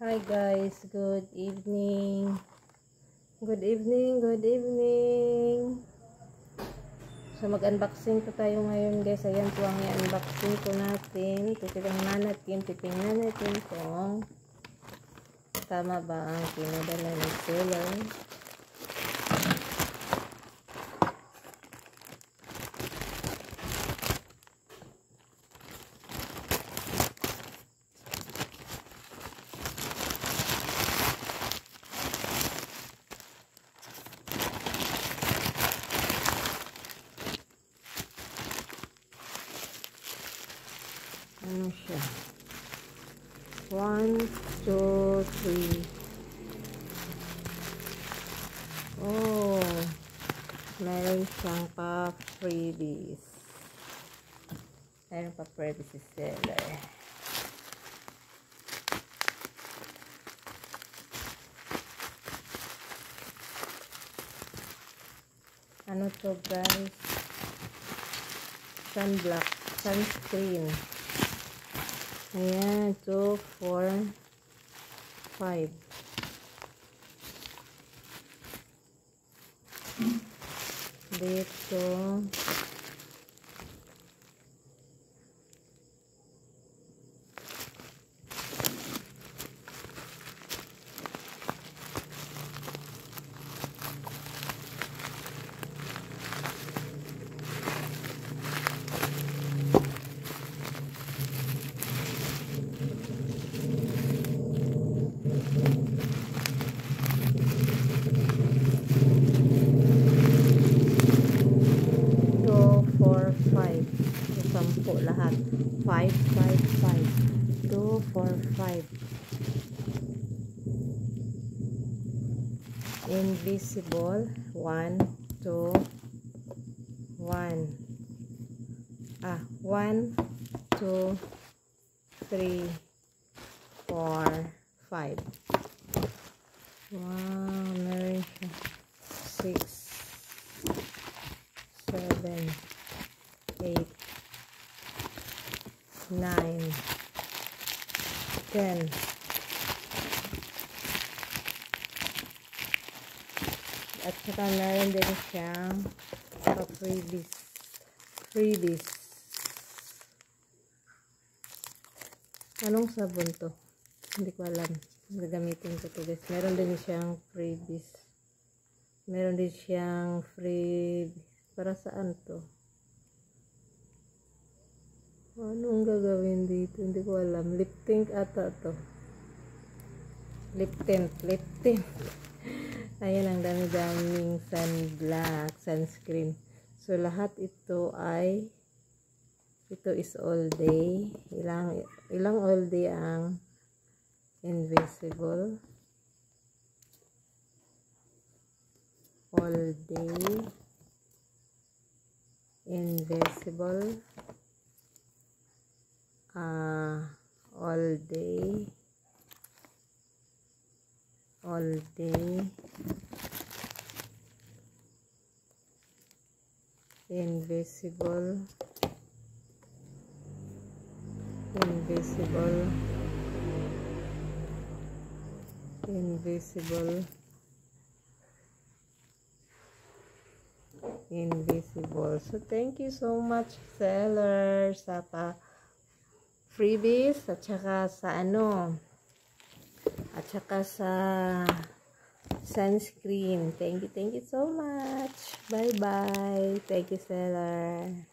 Hi guys, good evening. Good evening, good evening. So mag-unboxing po tayo ngayon guys. Ayan po ang i-unboxing po natin. Titingnan natin kung tama ba ang pinadala ni seller. Ano siya? 1, 2, 3. Oh, meron siyang pa freebies. Meron pa freebies si seller. Ano to guys? Sunblock, sunscreen. Ayan, 2, 4, 5. Dito. Sampo lahat. 5, 5, 5. 2, 4, 5. Invisible. 1, 2, 1. 1, 2, 3, 4, 5. Wow, meron siya. 6, 7, 8, 9, 10. At saka meron din siyang freebies. Anong sabon to? Hindi ko alam. Gagamitin ko to guys. Meron din siyang freebies. Meron din siyang para saan to? Anong gagawin dito? Hindi ko alam. Lip tint ata to. Lip tint. Ayan ang dami-daming sunblock, sunscreen. So lahat ito is all day. Ilang all day ang invisible. All day. Invisible. All day invisible so thank you so much seller sa freebies at saka sa sunscreen. Thank you so much. Bye bye. Thank you seller.